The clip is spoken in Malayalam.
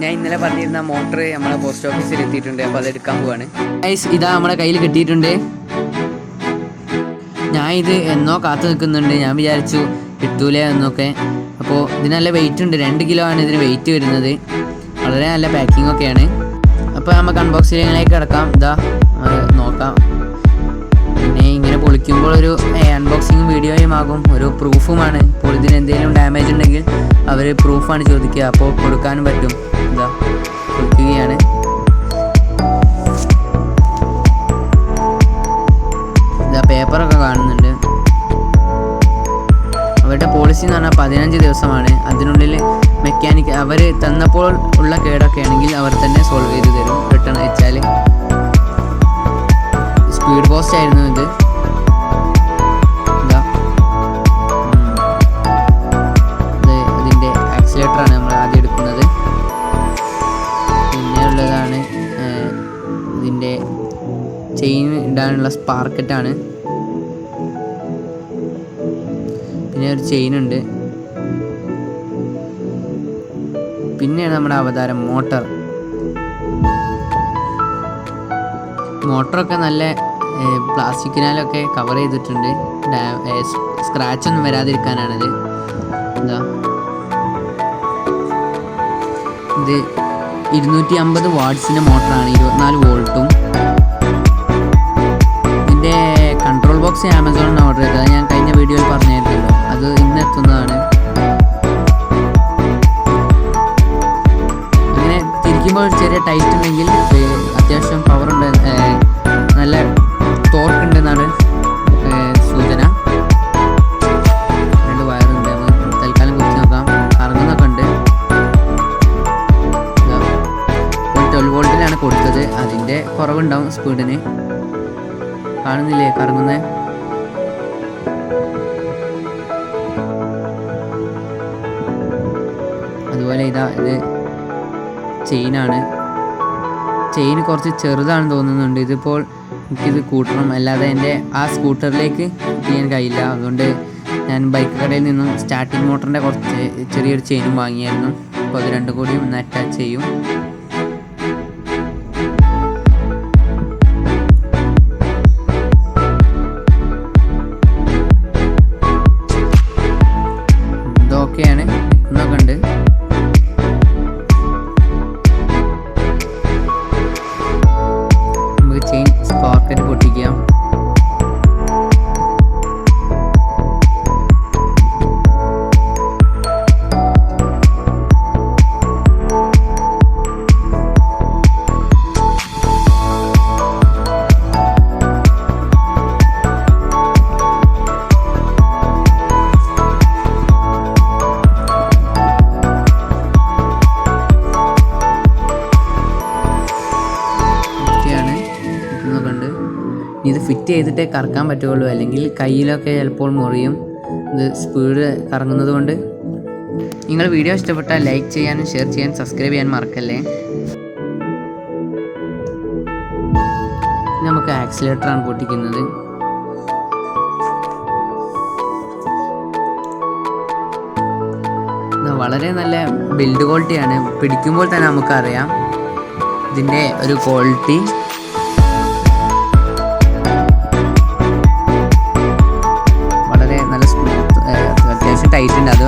ഞാൻ ഇന്നലെ പറഞ്ഞിരുന്ന മോട്ടർ നമ്മളെ പോസ്റ്റ് ഓഫീസിൽ എത്തിയിട്ടുണ്ട്. അപ്പോൾ അതെടുക്കാൻ പോവാണ്. ഇതാ നമ്മളെ കയ്യിൽ കിട്ടിയിട്ടുണ്ട്. ഞാൻ ഇത് എന്നോ കാത്തു നിൽക്കുന്നുണ്ട്. ഞാൻ വിചാരിച്ചു കിട്ടൂലേ എന്നൊക്കെ. അപ്പോൾ ഇതിന് നല്ല വെയിറ്റ് ഉണ്ട്. 2 കിലോ ആണ് ഇതിന് വെയിറ്റ് വരുന്നത്. വളരെ നല്ല പാക്കിംഗ് ഒക്കെയാണ്. അപ്പോൾ നമുക്ക് അൺബോക്സിങ്ങിലേക്ക് കിടക്കാം. ഇതാ നോക്കാം. പിന്നെ ഇങ്ങനെ പൊളിക്കുമ്പോൾ ഒരു അൺബോക്സിങ് വീഡിയോയും ആകും, ഒരു പ്രൂഫുമാണ്. ഇപ്പോൾ ഇതിന് എന്തെങ്കിലും ഡാമേജ് ഉണ്ടെങ്കിൽ അവർ പ്രൂഫാണ് ചോദിക്കുക, അപ്പോൾ കൊടുക്കാനും പറ്റും. ഇതാ കൊടുക്കുകയാണ്. ഇതാ പേപ്പറൊക്കെ കാണുന്നുണ്ട്. അവരുടെ പോളിസി എന്ന് പറഞ്ഞാൽ 15 ദിവസമാണ്. അതിനുള്ളിൽ മെക്കാനിക് അവർ തന്നപ്പോൾ ഉള്ള കേടൊക്കെ ആണെങ്കിൽ അവർ തന്നെ സോൾവ് ചെയ്ത് തരും. റിട്ടേൺ അയച്ചാൽ. സ്പീഡ് പോസ്റ്റ് ആയിരുന്നു ഇത്. അതിൻ്റെ ആക്സിലേറ്ററാണ് നമ്മൾ ആദ്യം എടുക്കുന്നത്. പിന്നെ ഉള്ളതാണ് ഇതിൻ്റെ ചെയിൻ ഇടാനുള്ള സ്പാർക്കറ്റാണ്. പിന്നെ ഒരു ചെയിനുണ്ട്. പിന്നെയാണ് നമ്മുടെ അവതാരം മോട്ടറൊക്കെ നല്ല പ്ലാസ്റ്റിക്കിനാലൊക്കെ കവർ ചെയ്തിട്ടുണ്ട്. സ്ക്രാച്ചൊന്നും വരാതിരിക്കാനാണിത്. എന്താ ഇത് 250 വാട്ട്സിൻ്റെ മോട്ടറാണ്, 24 വോൾട്ടും. ഇതിൻ്റെ കൺട്രോൾ ബോക്സ് ആമസോണിന് ഓർഡർ ചെയ്തത്. ഞാൻ കഴിഞ്ഞ വീഡിയോയിൽ പറഞ്ഞായിരുന്നല്ലോ, അത് ഇന്ന് എത്തുന്നതാണ്. അങ്ങനെ തിരിക്കുമ്പോൾ ചെറിയ ടൈറ്റ് ഉണ്ടെങ്കിൽ അത്യാവശ്യം പവറുണ്ട്, നല്ല ടോർക്ക് ഉണ്ടെന്നാണ് സൂചന. 2 വയറുണ്ട്. തൽക്കാലം കുത്തി നോക്കാം. കറങ്ങുന്നൊക്കെ ഉണ്ട്. 12 വോൾട്ടിലാണ് കൊടുത്തത്. അതിൻ്റെ കുറവുണ്ടാവും സ്പീഡിന്. കാണുന്നില്ലേ കറങ്ങുന്നത്? അതുപോലെ ഇത് ചെയിനാണ്. ചെയിൻ കുറച്ച് ചെറുതാണെന്ന് തോന്നുന്നുണ്ട്. ഇതിപ്പോൾ എനിക്കിത് കൂട്ടണം, അല്ലാതെ എൻ്റെ ആ സ്കൂട്ടറിലേക്ക് ചെയ്യാൻ കഴിയില്ല. അതുകൊണ്ട് ഞാൻ ബൈക്ക് കടയിൽ നിന്നും സ്റ്റാർട്ടിങ് മോട്ടറിൻ്റെ കുറച്ച് ചെറിയൊരു ചെയിനും വാങ്ങിയായിരുന്നു. അപ്പോൾ അത് രണ്ടും കൂടി ഒന്ന് അറ്റാച്ച് ചെയ്യും. ഇതൊക്കെയാണ് നിൽക്കുന്നൊക്കെ ഉണ്ട്. നമുക്ക് ചെയിൻ സ്പാർക്കറ്റ് പൊട്ടിക്കാം. ഇത് ഫിറ്റ് ചെയ്തിട്ടേ കറക്കാൻ പറ്റുള്ളൂ, അല്ലെങ്കിൽ കയ്യിലൊക്കെ ചിലപ്പോൾ മുറിയും. ഇത് സ്പീഡ് കറങ്ങുന്നത് കൊണ്ട്. നിങ്ങൾ വീഡിയോ ഇഷ്ടപ്പെട്ടാൽ ലൈക്ക് ചെയ്യാനും ഷെയർ ചെയ്യാനും സബ്സ്ക്രൈബ് ചെയ്യാൻ മറക്കല്ലേ. നമുക്ക് ആക്സിലേറ്ററാണ് പൊട്ടിക്കുന്നത്. വളരെ നല്ല ബിൽഡ് ക്വാളിറ്റിയാണ്. പിടിക്കുമ്പോൾ തന്നെ നമുക്കറിയാം ഇതിൻ്റെ ഒരു ക്വാളിറ്റി. ടൈറ്റ് ഉണ്ട്.